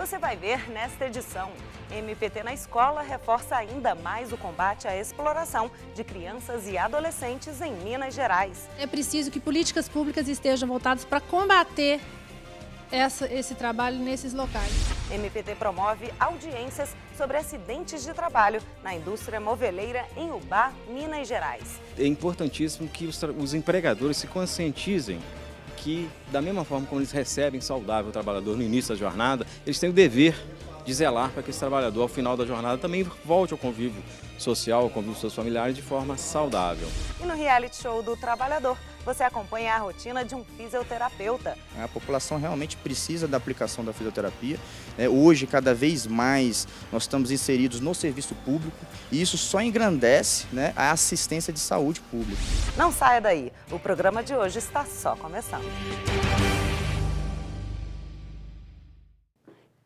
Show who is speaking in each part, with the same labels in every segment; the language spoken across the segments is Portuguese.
Speaker 1: Você vai ver nesta edição. MPT na escola reforça ainda mais o combate à exploração de crianças e adolescentes em Minas Gerais.
Speaker 2: É preciso que políticas públicas estejam voltadas para combater esse trabalho nesses locais.
Speaker 1: MPT promove audiências sobre acidentes de trabalho na indústria moveleira em Ubá, Minas Gerais.
Speaker 3: É importantíssimo que os empregadores se conscientizem que, da mesma forma como eles recebem saudável o trabalhador no início da jornada, eles têm o dever de zelar para que esse trabalhador, ao final da jornada, também volte ao convívio social, ao convívio com seus familiares de forma saudável.
Speaker 1: E no reality show do Trabalhador, você acompanha a rotina de um fisioterapeuta.
Speaker 4: A população realmente precisa da aplicação da fisioterapia. Hoje, cada vez mais, nós estamos inseridos no serviço público e isso só engrandece, a assistência de saúde pública.
Speaker 1: Não saia daí, o programa de hoje está só começando.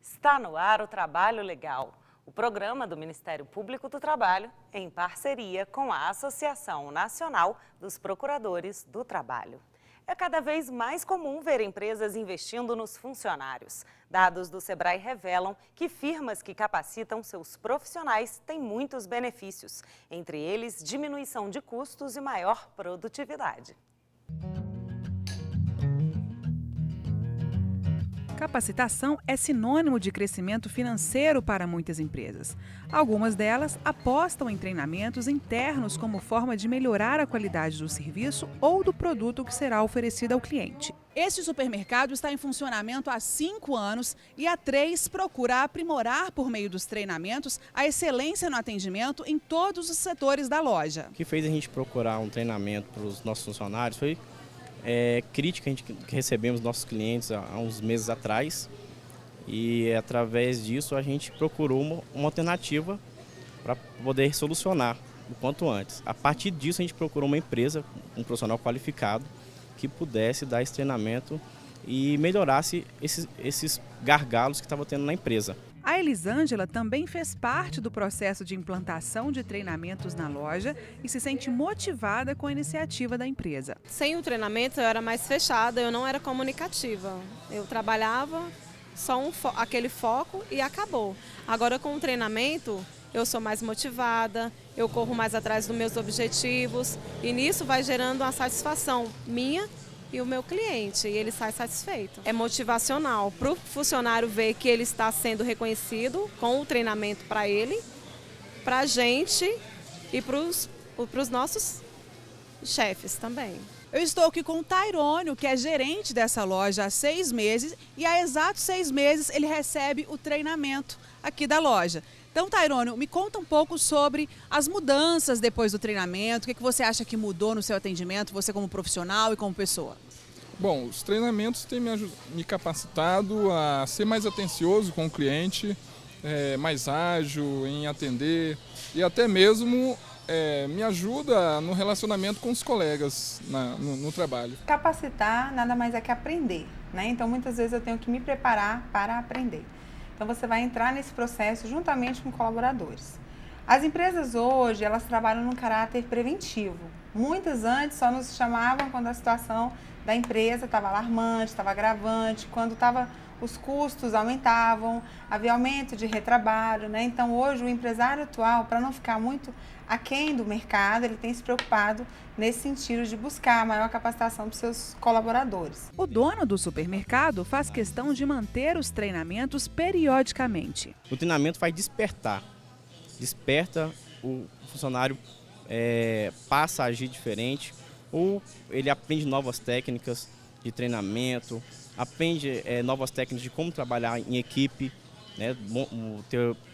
Speaker 1: Está no ar o Trabalho Legal, o programa do Ministério Público do Trabalho em parceria com a Associação Nacional dos Procuradores do Trabalho. É cada vez mais comum ver empresas investindo nos funcionários. Dados do Sebrae revelam que firmas que capacitam seus profissionais têm muitos benefícios, entre eles diminuição de custos e maior produtividade.
Speaker 5: Capacitação é sinônimo de crescimento financeiro para muitas empresas. Algumas delas apostam em treinamentos internos como forma de melhorar a qualidade do serviço ou do produto que será oferecido ao cliente.
Speaker 6: Este supermercado está em funcionamento há 5 anos e há 3 procura aprimorar, por meio dos treinamentos, a excelência no atendimento em todos os setores da loja.
Speaker 7: O que fez a gente procurar um treinamento para os nossos funcionários foi crítica que recebemos dos nossos clientes há uns meses atrás, e através disso a gente procurou uma alternativa para poder solucionar o quanto antes. A partir disso a gente procurou uma empresa, um profissional qualificado que pudesse dar esse treinamento e melhorasse esses gargalos que estava tendo na empresa.
Speaker 5: A Elisângela também fez parte do processo de implantação de treinamentos na loja e se sente motivada com a iniciativa da empresa.
Speaker 8: Sem o treinamento eu era mais fechada, eu não era comunicativa. Eu trabalhava só aquele foco e acabou. Agora com o treinamento eu sou mais motivada, eu corro mais atrás dos meus objetivos e nisso vai gerando uma satisfação minha e o meu cliente, e ele sai satisfeito. É motivacional para o funcionário ver que ele está sendo reconhecido com o treinamento para ele, para a gente e para os nossos chefes também.
Speaker 6: Eu estou aqui com o Tairônio, que é gerente dessa loja há 6 meses e há exatos 6 meses ele recebe o treinamento aqui da loja. Então, Tairônio, me conta um pouco sobre as mudanças depois do treinamento, o que você acha que mudou no seu atendimento, você como profissional e como pessoa?
Speaker 9: Bom, os treinamentos têm me capacitado a ser mais atencioso com o cliente, mais ágil em atender e até mesmo me ajuda no relacionamento com os colegas no trabalho.
Speaker 10: Capacitar nada mais é que aprender, Então, muitas vezes eu tenho que me preparar para aprender. Então, você vai entrar nesse processo juntamente com colaboradores. As empresas hoje, elas trabalham num caráter preventivo. Muitas antes só nos chamavam quando a situação da empresa estava alarmante, estava agravante, quando os custos aumentavam, havia aumento de retrabalho, Então, hoje, o empresário atual, para não ficar muito aquém do mercado, ele tem se preocupado nesse sentido de buscar a maior capacitação para os seus colaboradores.
Speaker 5: O dono do supermercado faz questão de manter os treinamentos periodicamente.
Speaker 7: O treinamento vai desperta o funcionário, passa a agir diferente, ou ele aprende novas técnicas de treinamento, aprende novas técnicas de como trabalhar em equipe,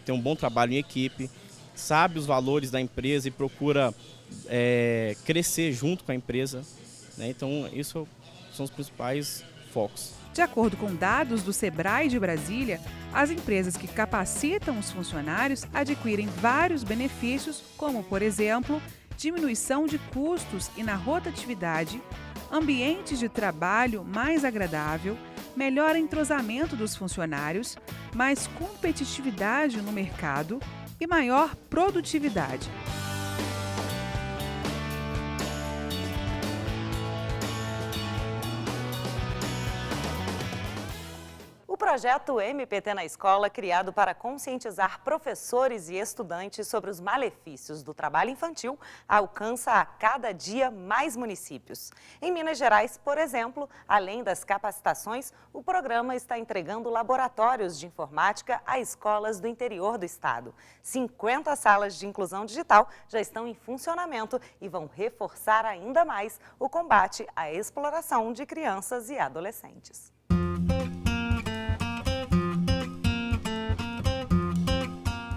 Speaker 7: ter um bom trabalho em equipe, sabe os valores da empresa e procura crescer junto com a empresa, Então, isso são os principais focos.
Speaker 5: De acordo com dados do Sebrae de Brasília, as empresas que capacitam os funcionários adquirem vários benefícios, como, por exemplo, diminuição de custos e na rotatividade, ambientes de trabalho mais agradável, melhor entrosamento dos funcionários, mais competitividade no mercado e maior produtividade.
Speaker 1: O projeto MPT na Escola, criado para conscientizar professores e estudantes sobre os malefícios do trabalho infantil, alcança a cada dia mais municípios. Em Minas Gerais, por exemplo, além das capacitações, o programa está entregando laboratórios de informática a escolas do interior do estado. 50 salas de inclusão digital já estão em funcionamento e vão reforçar ainda mais o combate à exploração de crianças e adolescentes.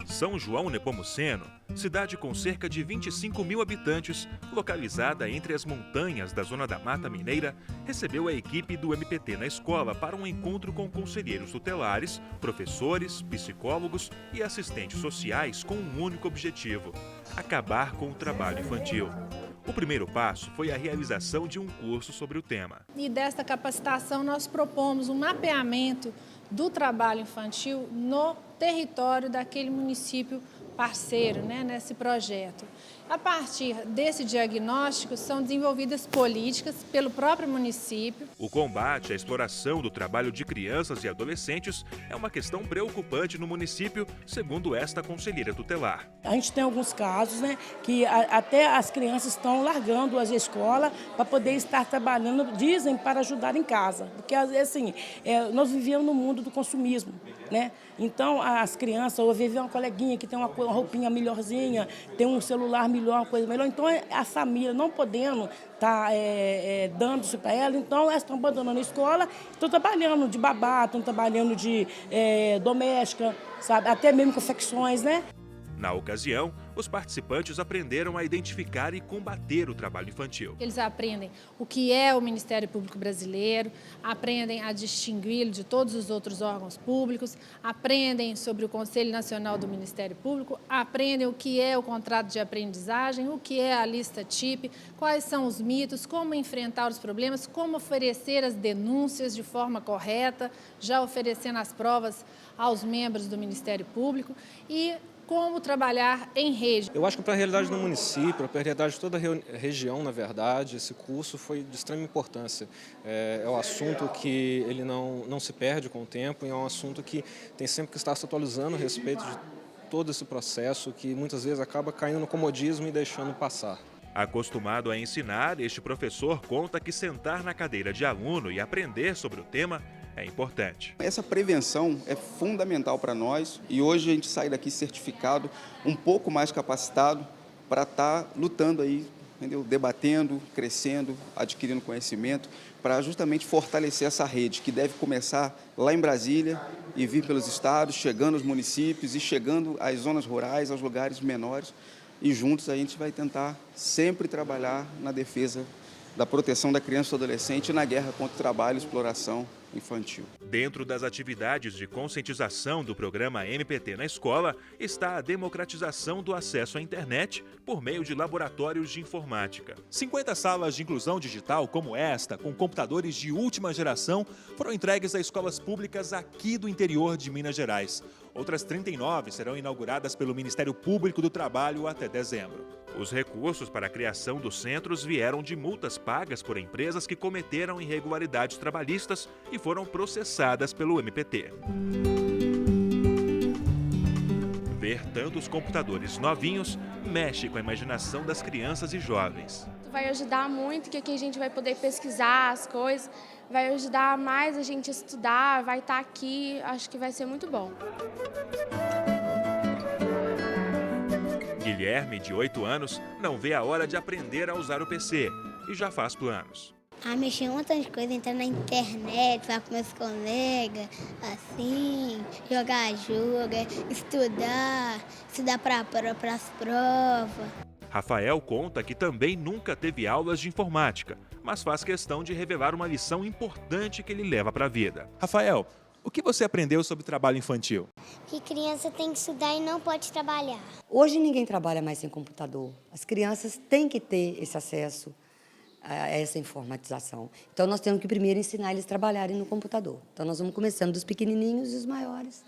Speaker 11: São João Nepomuceno, cidade com cerca de 25 mil habitantes, localizada entre as montanhas da Zona da Mata Mineira, recebeu a equipe do MPT na escola para um encontro com conselheiros tutelares, professores, psicólogos e assistentes sociais com um único objetivo: acabar com o trabalho infantil. O primeiro passo foi a realização de um curso sobre o tema.
Speaker 2: E desta capacitação nós propomos um mapeamento do trabalho infantil no território daquele município parceiro, nesse projeto. A partir desse diagnóstico, são desenvolvidas políticas pelo próprio município.
Speaker 11: O combate à exploração do trabalho de crianças e adolescentes é uma questão preocupante no município, segundo esta conselheira tutelar.
Speaker 12: A gente tem alguns casos, que até as crianças estão largando a escola para poder estar trabalhando, dizem, para ajudar em casa. Porque, assim, nós vivíamos no mundo do consumismo, Então, as crianças, ou viver uma coleguinha que tem uma roupinha melhorzinha, tem um celular melhor, uma coisa melhor. Então, a família não podendo estar dando isso para ela, então elas estão abandonando a escola, estão trabalhando de babá, estão trabalhando de doméstica, sabe? Até mesmo confecções,
Speaker 11: Na ocasião, os participantes aprenderam a identificar e combater o trabalho infantil.
Speaker 2: Eles aprendem o que é o Ministério Público Brasileiro, aprendem a distingui-lo de todos os outros órgãos públicos, aprendem sobre o Conselho Nacional do Ministério Público, aprendem o que é o contrato de aprendizagem, o que é a lista TIP, quais são os mitos, como enfrentar os problemas, como oferecer as denúncias de forma correta, já oferecendo as provas aos membros do Ministério Público e como trabalhar em rede.
Speaker 3: Eu acho que para a realidade do município, para a realidade de toda a região, na verdade, esse curso foi de extrema importância. É um assunto que ele não se perde com o tempo, e é um assunto que tem sempre que estar se atualizando a respeito de todo esse processo, que muitas vezes acaba caindo no comodismo e deixando passar.
Speaker 11: Acostumado a ensinar, este professor conta que sentar na cadeira de aluno e aprender sobre o tema é importante.
Speaker 13: Essa prevenção é fundamental para nós e hoje a gente sai daqui certificado, um pouco mais capacitado para estar lutando aí, entendeu? Debatendo, crescendo, adquirindo conhecimento, para justamente fortalecer essa rede que deve começar lá em Brasília e vir pelos estados, chegando aos municípios e chegando às zonas rurais, aos lugares menores. E juntos a gente vai tentar sempre trabalhar na defesa da proteção da criança e do adolescente e na guerra contra o trabalho e exploração infantil.
Speaker 11: Dentro das atividades de conscientização do programa MPT na escola está a democratização do acesso à internet por meio de laboratórios de informática.
Speaker 14: 50 salas de inclusão digital como esta, com computadores de última geração, foram entregues a escolas públicas aqui do interior de Minas Gerais. Outras 39 serão inauguradas pelo Ministério Público do Trabalho até dezembro.
Speaker 11: Os recursos para a criação dos centros vieram de multas pagas por empresas que cometeram irregularidades trabalhistas e foram processadas pelo MPT. Ver tantos computadores novinhos mexe com a imaginação das crianças e jovens.
Speaker 15: Vai ajudar muito, que aqui a gente vai poder pesquisar as coisas, vai ajudar mais a gente a estudar, vai estar aqui, acho que vai ser muito bom.
Speaker 11: Guilherme, de 8 anos, não vê a hora de aprender a usar o PC e já faz planos.
Speaker 16: Mexer um montão de coisa, entrar na internet, falar com meus colegas, assim, jogar jogo, estudar para as provas.
Speaker 11: Rafael conta que também nunca teve aulas de informática, mas faz questão de revelar uma lição importante que ele leva para a vida.
Speaker 14: Rafael, o que você aprendeu sobre trabalho infantil?
Speaker 16: Que criança tem que estudar e não pode trabalhar.
Speaker 17: Hoje ninguém trabalha mais sem computador. As crianças têm que ter esse acesso a essa informatização. Então, nós temos que primeiro ensinar eles a trabalharem no computador. Então, nós vamos começando dos pequenininhos e os maiores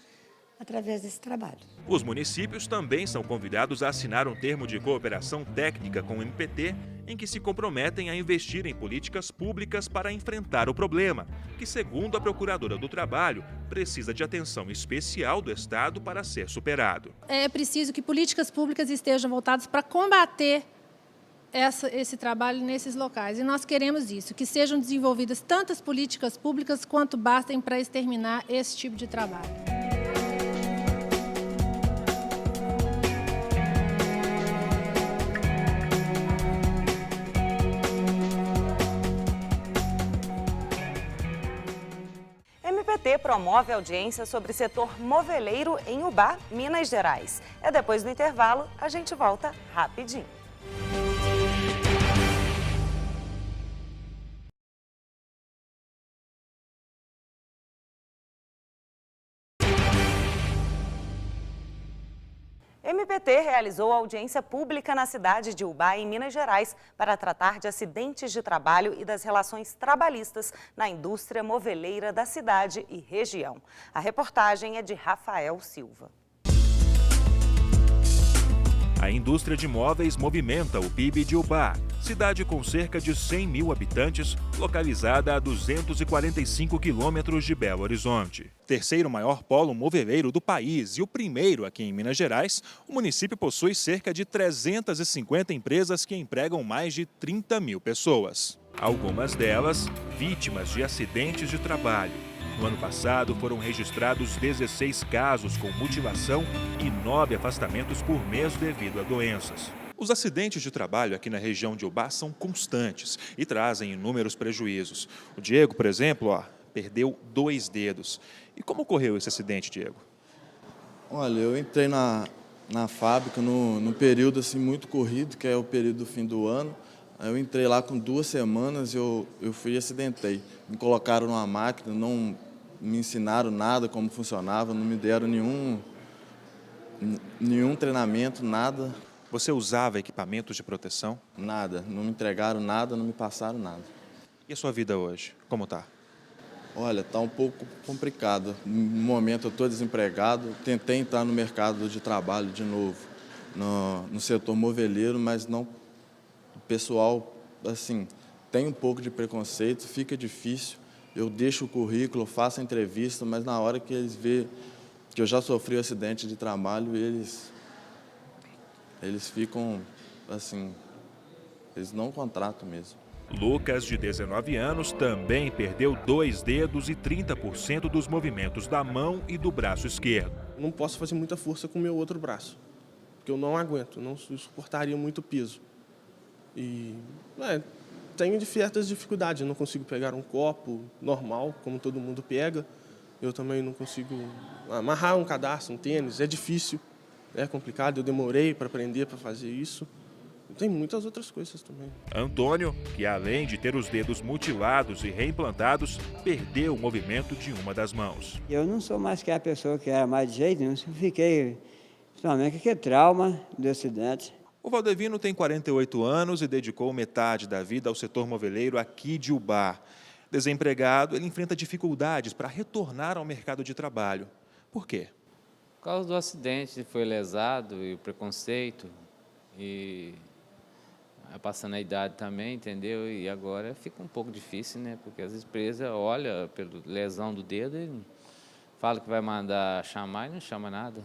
Speaker 17: através desse trabalho.
Speaker 11: Os municípios também são convidados a assinar um termo de cooperação técnica com o MPT, em que se comprometem a investir em políticas públicas para enfrentar o problema, que, segundo a Procuradora do Trabalho, precisa de atenção especial do Estado para ser superado.
Speaker 2: É preciso que políticas públicas estejam voltadas para combater esse trabalho nesses locais. E nós queremos isso, que sejam desenvolvidas tantas políticas públicas quanto bastem para exterminar esse tipo de trabalho.
Speaker 1: MPT promove audiência sobre setor moveleiro em Ubá, Minas Gerais. Depois do intervalo, a gente volta rapidinho. MPT realizou audiência pública na cidade de Ubá, em Minas Gerais, para tratar de acidentes de trabalho e das relações trabalhistas na indústria moveleira da cidade e região. A reportagem é de Rafael Silva.
Speaker 11: A indústria de móveis movimenta o PIB de Ubá, cidade com cerca de 100 mil habitantes, localizada a 245 quilômetros de Belo Horizonte. Terceiro maior polo moveleiro do país e o primeiro aqui em Minas Gerais, o município possui cerca de 350 empresas que empregam mais de 30 mil pessoas. Algumas delas vítimas de acidentes de trabalho. No ano passado, foram registrados 16 casos com mutilação e 9 afastamentos por mês devido a doenças. Os acidentes de trabalho aqui na região de Ubá são constantes e trazem inúmeros prejuízos. O Diego, por exemplo, perdeu 2 dedos. E como ocorreu esse acidente, Diego?
Speaker 18: Olha, eu entrei na fábrica num período assim, muito corrido, que é o período do fim do ano. Eu entrei lá com 2 semanas e eu fui e acidentei. Me colocaram numa máquina, não me ensinaram nada como funcionava, não me deram nenhum treinamento, nada.
Speaker 11: Você usava equipamentos de proteção?
Speaker 18: Nada, não me entregaram nada, não me passaram nada.
Speaker 11: E a sua vida hoje, como está?
Speaker 18: Olha, está um pouco complicado. No momento eu estou desempregado, tentei entrar no mercado de trabalho de novo, no setor moveleiro, mas não... O pessoal, assim, tem um pouco de preconceito, fica difícil. Eu deixo o currículo, faço a entrevista, mas na hora que eles veem que eu já sofri um acidente de trabalho, eles ficam, assim, eles não contratam mesmo.
Speaker 11: Lucas, de 19 anos, também perdeu 2 dedos e 30% dos movimentos da mão e do braço esquerdo.
Speaker 19: Não posso fazer muita força com o meu outro braço, porque eu não aguento, não suportaria muito peso. E tenho certas dificuldades, eu não consigo pegar um copo normal, como todo mundo pega. Eu também não consigo amarrar um cadarço, um tênis, é difícil, é complicado, eu demorei para aprender para fazer isso. Tem muitas outras coisas também.
Speaker 11: Antônio, que além de ter os dedos mutilados e reimplantados, perdeu o movimento de uma das mãos.
Speaker 20: Eu não sou mais que a pessoa que era mais de jeito nenhum, eu fiquei, principalmente, que trauma do acidente.
Speaker 11: O Valdevino tem 48 anos e dedicou metade da vida ao setor moveleiro aqui de Ubá. Desempregado, ele enfrenta dificuldades para retornar ao mercado de trabalho. Por quê?
Speaker 21: Por causa do acidente, foi lesado e o preconceito. E passando a idade também, entendeu? E agora fica um pouco difícil, né? Porque as empresas olham pela lesão do dedo e falam que vai mandar chamar e não chama nada.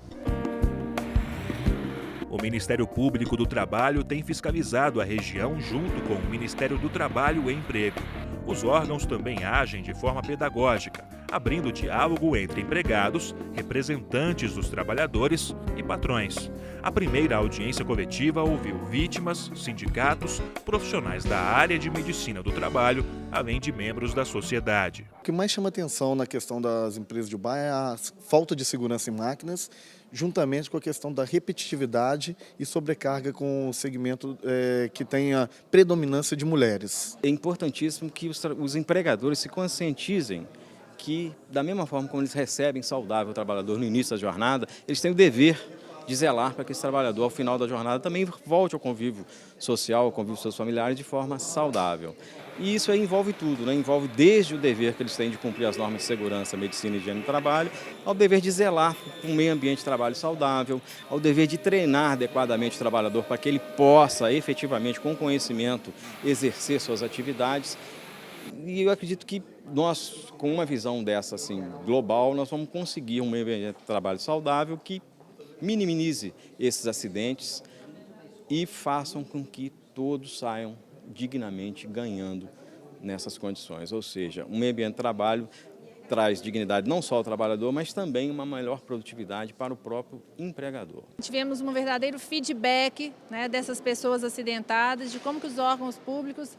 Speaker 11: O Ministério Público do Trabalho tem fiscalizado a região junto com o Ministério do Trabalho e Emprego. Os órgãos também agem de forma pedagógica, abrindo diálogo entre empregados, representantes dos trabalhadores e patrões. A primeira audiência coletiva ouviu vítimas, sindicatos, profissionais da área de medicina do trabalho, além de membros da sociedade.
Speaker 22: O que mais chama atenção na questão das empresas de Ubá é a falta de segurança em máquinas, juntamente com a questão da repetitividade e sobrecarga com o segmento que tem a predominância de mulheres.
Speaker 3: É importantíssimo que os empregadores se conscientizem que, da mesma forma como eles recebem saudável o trabalhador no início da jornada, eles têm o dever de zelar para que esse trabalhador, ao final da jornada, também volte ao convívio social, ao convívio com seus familiares de forma saudável. E isso aí envolve tudo, né? Envolve desde o dever que eles têm de cumprir as normas de segurança, medicina e higiene do trabalho, ao dever de zelar por um meio ambiente de trabalho saudável, ao dever de treinar adequadamente o trabalhador para que ele possa efetivamente, com conhecimento, exercer suas atividades. E eu acredito que nós, com uma visão dessa assim, global, nós vamos conseguir um meio ambiente de trabalho saudável que minimize esses acidentes e façam com que todos saiam dignamente ganhando nessas condições. Ou seja, um meio ambiente de trabalho traz dignidade não só ao trabalhador, mas também uma maior produtividade para o próprio empregador.
Speaker 2: Tivemos um verdadeiro feedback, né, dessas pessoas acidentadas, de como que os órgãos públicos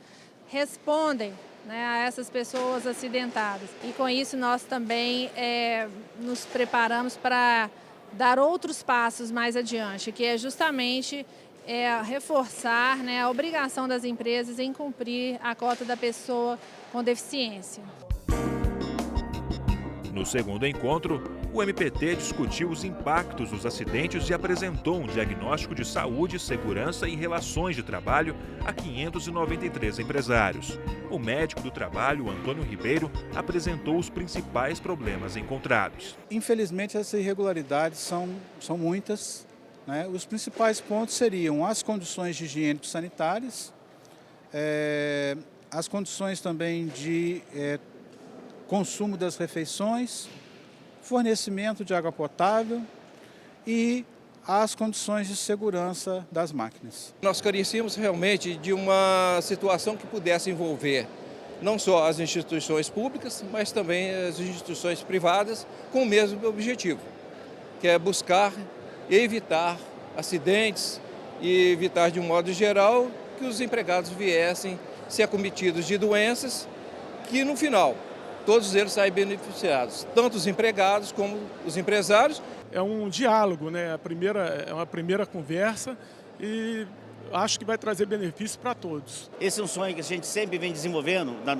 Speaker 2: respondem, né, a essas pessoas acidentadas. E com isso nós também nos preparamos para dar outros passos mais adiante, que é justamente reforçar, né, a obrigação das empresas em cumprir a cota da pessoa com deficiência.
Speaker 11: No segundo encontro, o MPT discutiu os impactos dos acidentes e apresentou um diagnóstico de saúde, segurança e relações de trabalho a 593 empresários. O médico do trabalho, Antônio Ribeiro, apresentou os principais problemas encontrados.
Speaker 4: Infelizmente, essas irregularidades são muitas. Os principais pontos seriam as condições higiênico-sanitárias, as condições também de consumo das refeições, fornecimento de água potável e as condições de segurança das máquinas.
Speaker 8: Nós carecíamos realmente de uma situação que pudesse envolver não só as instituições públicas, mas também as instituições privadas com o mesmo objetivo, que é buscar evitar acidentes e evitar, de um modo geral, que os empregados viessem ser acometidos de doenças que, no final, todos eles saem beneficiados, tanto os empregados como os empresários.
Speaker 23: É um diálogo, né? É uma primeira conversa e acho que vai trazer benefícios para todos.
Speaker 24: Esse é um sonho que a gente sempre vem desenvolvendo na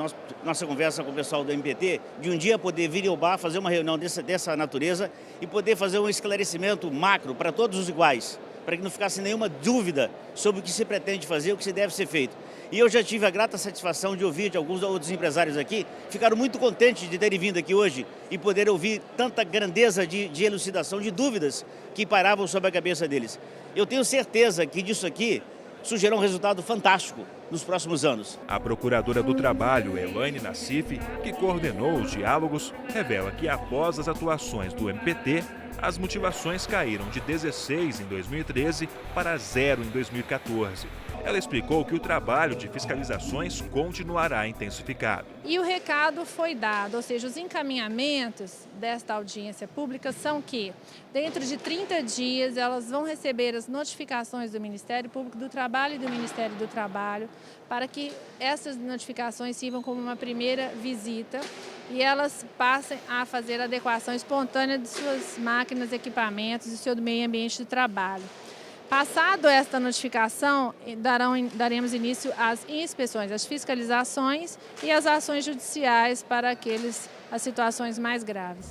Speaker 24: nossa conversa com o pessoal do MPT, de um dia poder vir ao bar, fazer uma reunião dessa natureza e poder fazer um esclarecimento macro para todos os iguais, para que não ficasse nenhuma dúvida sobre o que se pretende fazer, o que se deve ser feito. E eu já tive a grata satisfação de ouvir de alguns outros empresários aqui, ficaram muito contentes de terem vindo aqui hoje e poder ouvir tanta grandeza de elucidação, de dúvidas que pairavam sobre a cabeça deles. Eu tenho certeza que disso aqui surgirá um resultado fantástico nos próximos anos.
Speaker 11: A procuradora do Trabalho, Elaine Nassif, que coordenou os diálogos, revela que após as atuações do MPT, as motivações caíram de 16 em 2013 para 0 em 2014. Ela explicou que o trabalho de fiscalizações continuará intensificado.
Speaker 2: E o recado foi dado, ou seja, os encaminhamentos desta audiência pública são que, dentro de 30 dias, elas vão receber as notificações do Ministério Público do Trabalho e do Ministério do Trabalho, para que essas notificações sirvam como uma primeira visita e elas passem a fazer a adequação espontânea de suas máquinas, equipamentos e seu meio ambiente de trabalho. Passado esta notificação, daremos início às inspeções, às fiscalizações e às ações judiciais para as situações mais graves.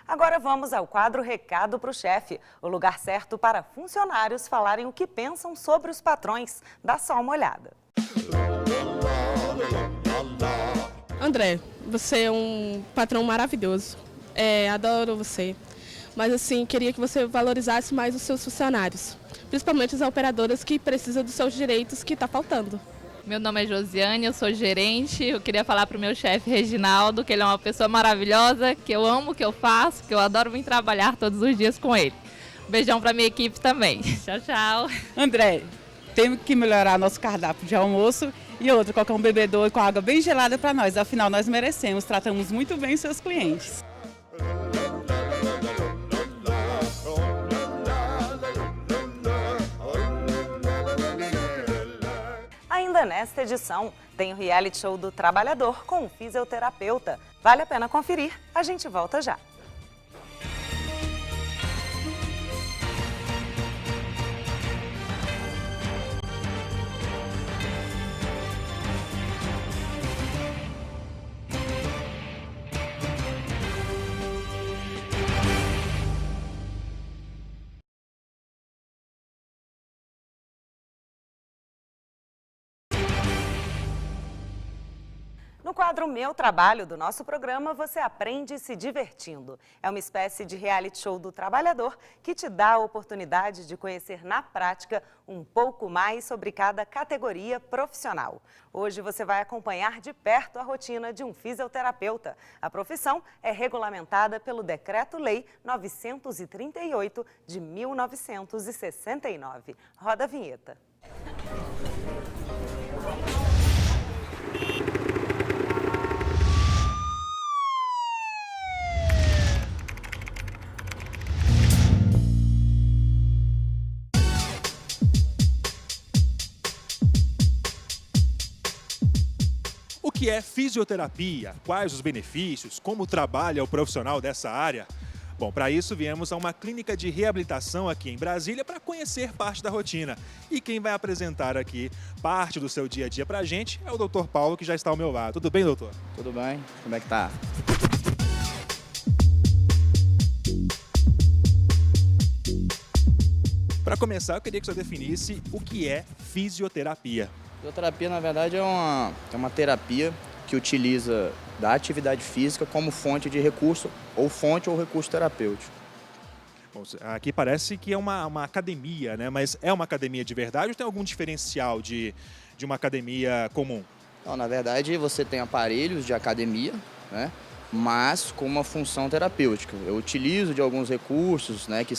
Speaker 1: Agora vamos ao quadro Recado para o Chefe, o lugar certo para funcionários falarem o que pensam sobre os patrões. Dá só uma olhada.
Speaker 25: André, você é um patrão maravilhoso, adoro você, mas assim, queria que você valorizasse mais os seus funcionários, principalmente as operadoras que precisam dos seus direitos que está faltando.
Speaker 26: Meu nome é Josiane, eu sou gerente, eu queria falar para o meu chefe Reginaldo, que ele é uma pessoa maravilhosa, que eu amo o que eu faço, que eu adoro vir trabalhar todos os dias com ele. Beijão para minha equipe também. Tchau, tchau.
Speaker 27: André, temos que melhorar nosso cardápio de almoço e outro, colocar um bebedouro com água bem gelada para nós. Afinal, nós merecemos, tratamos muito bem os seus clientes.
Speaker 1: Ainda nesta edição, tem o reality show do Trabalhador com o fisioterapeuta. Vale a pena conferir, a gente volta já. No quadro Meu Trabalho do nosso programa, você aprende se divertindo. É uma espécie de reality show do trabalhador que te dá a oportunidade de conhecer na prática um pouco mais sobre cada categoria profissional. Hoje você vai acompanhar de perto a rotina de um fisioterapeuta. A profissão é regulamentada pelo Decreto-Lei 938 de 1969. Roda a vinheta.
Speaker 14: O que é fisioterapia? Quais os benefícios? Como trabalha o profissional dessa área? Bom, para isso viemos a uma clínica de reabilitação aqui em Brasília para conhecer parte da rotina. E quem vai apresentar aqui parte do seu dia a dia para a gente é o Dr. Paulo, que já está ao meu lado. Tudo bem, doutor?
Speaker 5: Tudo bem. Como é que tá?
Speaker 14: Para começar, eu queria que o senhor definisse o que é fisioterapia.
Speaker 5: Fisioterapia, na verdade, é uma terapia que utiliza da atividade física como fonte de recurso, ou recurso terapêutico.
Speaker 14: Bom, aqui parece que é uma academia, né? Mas é uma academia de verdade ou tem algum diferencial de uma academia comum?
Speaker 5: Não, na verdade, você tem aparelhos de academia, né? Mas com uma função terapêutica. Eu utilizo de alguns recursos, né, que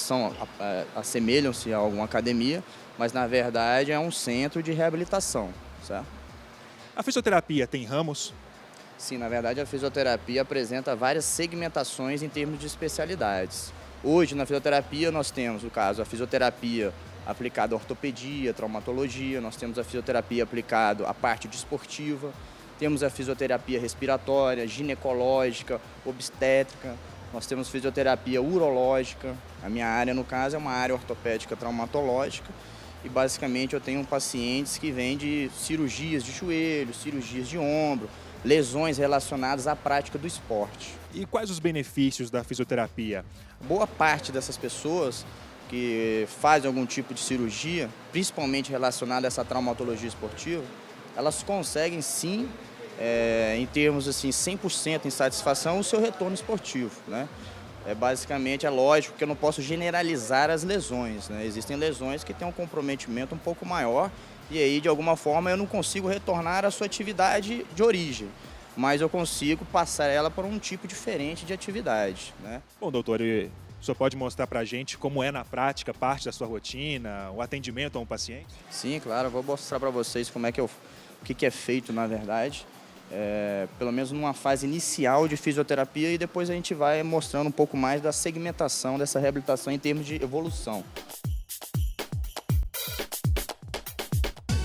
Speaker 5: assemelham-se a alguma academia, mas na verdade é um centro de reabilitação, certo?
Speaker 14: A fisioterapia tem ramos?
Speaker 5: Sim, na verdade a fisioterapia apresenta várias segmentações em termos de especialidades. Hoje na fisioterapia nós temos, no caso, a fisioterapia aplicada à ortopedia, traumatologia, nós temos a fisioterapia aplicada à parte desportiva, temos a fisioterapia respiratória, ginecológica, obstétrica, nós temos fisioterapia urológica, a minha área no caso é uma área ortopédica traumatológica e basicamente eu tenho pacientes que vêm de cirurgias de joelho, cirurgias de ombro, lesões relacionadas à prática do esporte.
Speaker 14: E quais os benefícios da fisioterapia?
Speaker 5: Boa parte dessas pessoas que fazem algum tipo de cirurgia, principalmente relacionada a essa traumatologia esportiva, elas conseguem sim, em termos assim, 100% em satisfação, o seu retorno esportivo, né? Basicamente, é lógico que eu não posso generalizar as lesões, né? Existem lesões que têm um comprometimento um pouco maior e aí, de alguma forma, eu não consigo retornar à sua atividade de origem, mas eu consigo passar ela para um tipo diferente de atividade, né?
Speaker 14: Bom, doutor, o senhor pode mostrar para a gente como é na prática, parte da sua rotina, o atendimento a um paciente?
Speaker 5: Sim, claro, eu vou mostrar para vocês como é que o que é feito, na verdade, pelo menos numa fase inicial de fisioterapia e depois a gente vai mostrando um pouco mais da segmentação dessa reabilitação em termos de evolução.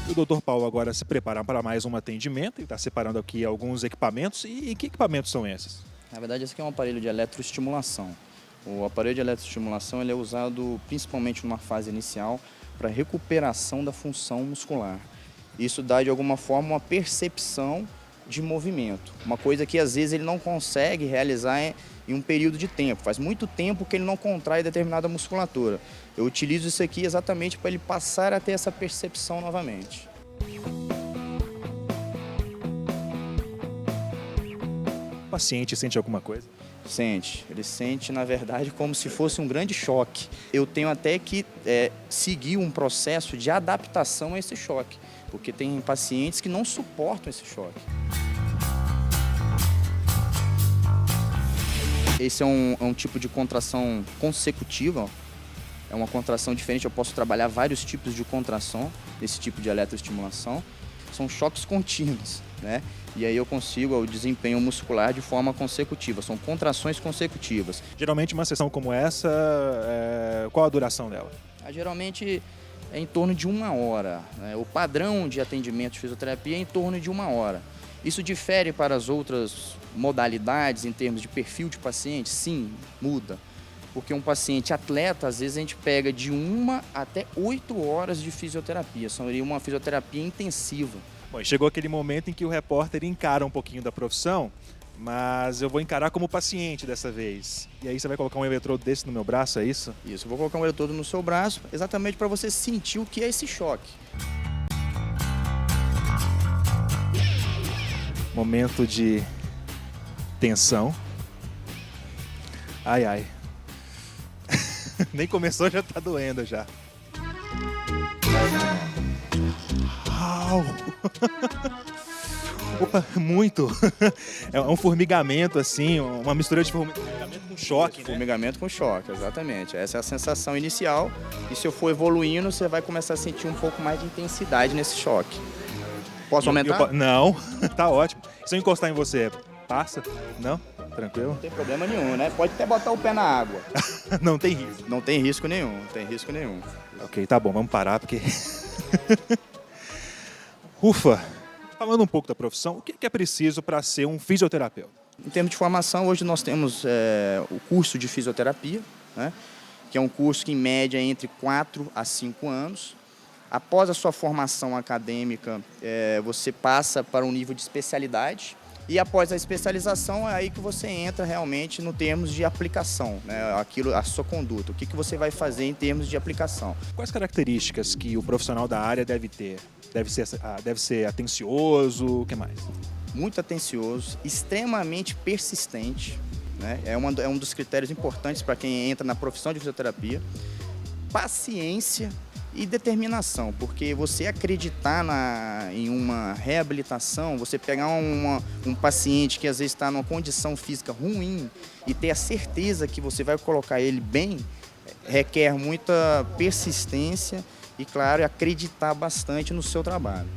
Speaker 14: E o doutor Paulo agora se prepara para mais um atendimento, ele está separando aqui alguns equipamentos. E que equipamentos são esses?
Speaker 5: Na verdade, esse aqui é um aparelho de eletroestimulação. O aparelho de eletroestimulação ele é usado principalmente numa fase inicial para recuperação da função muscular. Isso dá, de alguma forma, uma percepção de movimento. Uma coisa que, às vezes, ele não consegue realizar em um período de tempo. Faz muito tempo que ele não contrai determinada musculatura. Eu utilizo isso aqui exatamente para ele passar a ter essa percepção novamente.
Speaker 14: O paciente sente alguma coisa?
Speaker 5: Sente. Ele sente, na verdade, como se fosse um grande choque. Eu tenho até que seguir um processo de adaptação a esse choque, porque tem pacientes que não suportam esse choque. Esse é um tipo de contração consecutiva, é uma contração diferente, eu posso trabalhar vários tipos de contração, esse tipo de eletroestimulação. São choques contínuos, né? E aí eu consigo o desempenho muscular de forma consecutiva, são contrações consecutivas.
Speaker 14: Geralmente uma sessão como essa, qual a duração dela?
Speaker 5: Geralmente é em torno de 1 hora, né? O padrão de atendimento de fisioterapia é em torno de 1 hora. Isso difere para as outras modalidades em termos de perfil de paciente? Sim, muda. Porque um paciente atleta, às vezes a gente pega de 1 até 8 horas de fisioterapia. Seria uma fisioterapia intensiva.
Speaker 14: Bom, chegou aquele momento em que o repórter encara um pouquinho da profissão, mas eu vou encarar como paciente dessa vez. E aí você vai colocar um eletrodo desse no meu braço, é isso?
Speaker 5: Isso, eu vou colocar um eletrodo no seu braço, exatamente para você sentir o que é esse choque.
Speaker 14: Momento de tensão. Ai, ai. Nem começou, já tá doendo já. Au. Opa, muito. É um formigamento, assim, uma mistura de formigamento com choque, né?
Speaker 5: Formigamento com choque, exatamente. Essa é a sensação inicial. E se eu for evoluindo, você vai começar a sentir um pouco mais de intensidade nesse choque. Posso aumentar?
Speaker 14: Não, tá ótimo. Se eu encostar em você, passa? Não? Tranquilo?
Speaker 5: Não tem problema nenhum, né? Pode até botar o pé na água.
Speaker 14: Não tem risco?
Speaker 5: Não tem risco nenhum, não tem risco nenhum.
Speaker 14: Ok, tá bom, vamos parar porque... Ufa! Falando um pouco da profissão, o que é preciso para ser um fisioterapeuta?
Speaker 5: Em termos de formação, hoje nós temos o curso de fisioterapia, né? Que é um curso que, em média, é entre 4 a 5 anos. Após a sua formação acadêmica, você passa para um nível de especialidade. E após a especialização, é aí que você entra realmente no termos de aplicação, né? A sua conduta, o que você vai fazer em termos de aplicação.
Speaker 14: Quais características que o profissional da área deve ter? Deve ser atencioso, o que mais?
Speaker 5: Muito atencioso, extremamente persistente, né? É um dos critérios importantes para quem entra na profissão de fisioterapia. Paciência e determinação, porque você acreditar em uma reabilitação, você pegar um paciente que às vezes está numa condição física ruim e ter a certeza que você vai colocar ele bem, requer muita persistência e, claro, acreditar bastante no seu trabalho.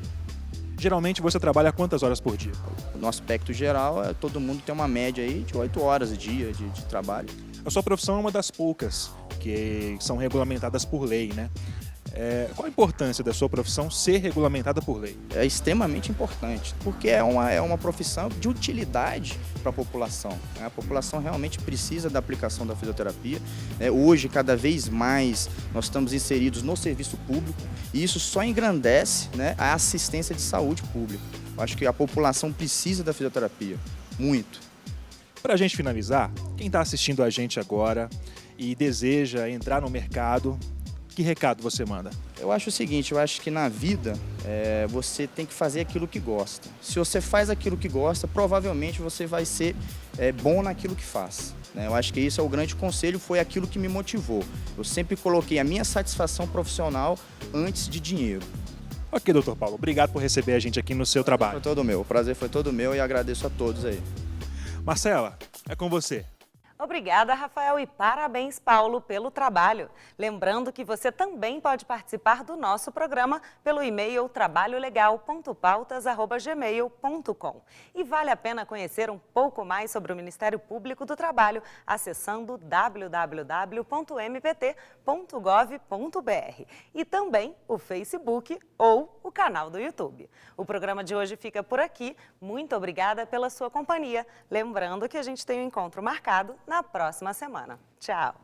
Speaker 14: Geralmente você trabalha quantas horas por dia?
Speaker 5: No aspecto geral, todo mundo tem uma média aí de 8 horas de dia de trabalho.
Speaker 14: A sua profissão é uma das poucas que são regulamentadas por lei, né? Qual a importância da sua profissão ser regulamentada por lei?
Speaker 5: É extremamente importante, porque é uma profissão de utilidade para a população. A população realmente precisa da aplicação da fisioterapia. Hoje, cada vez mais, nós estamos inseridos no serviço público e isso só engrandece, né, a assistência de saúde pública. Eu acho que a população precisa da fisioterapia, muito.
Speaker 14: Para a gente finalizar, quem está assistindo a gente agora e deseja entrar no mercado, que recado você manda?
Speaker 5: Eu acho o seguinte, eu acho que na vida você tem que fazer aquilo que gosta. Se você faz aquilo que gosta, provavelmente você vai ser bom naquilo que faz. Eu acho que isso é o grande conselho, foi aquilo que me motivou. Eu sempre coloquei a minha satisfação profissional antes de dinheiro.
Speaker 14: Ok, doutor Paulo, obrigado por receber a gente aqui no seu trabalho.
Speaker 5: Foi todo meu, o prazer foi todo meu e agradeço a todos aí.
Speaker 14: Marcela, é com você.
Speaker 1: Obrigada, Rafael, e parabéns, Paulo, pelo trabalho. Lembrando que você também pode participar do nosso programa pelo e-mail trabalholegal.pautas@gmail.com. E vale a pena conhecer um pouco mais sobre o Ministério Público do Trabalho acessando www.mpt.gov.br e também o Facebook ou o canal do YouTube. O programa de hoje fica por aqui. Muito obrigada pela sua companhia. Lembrando que a gente tem um encontro marcado na próxima semana. Tchau!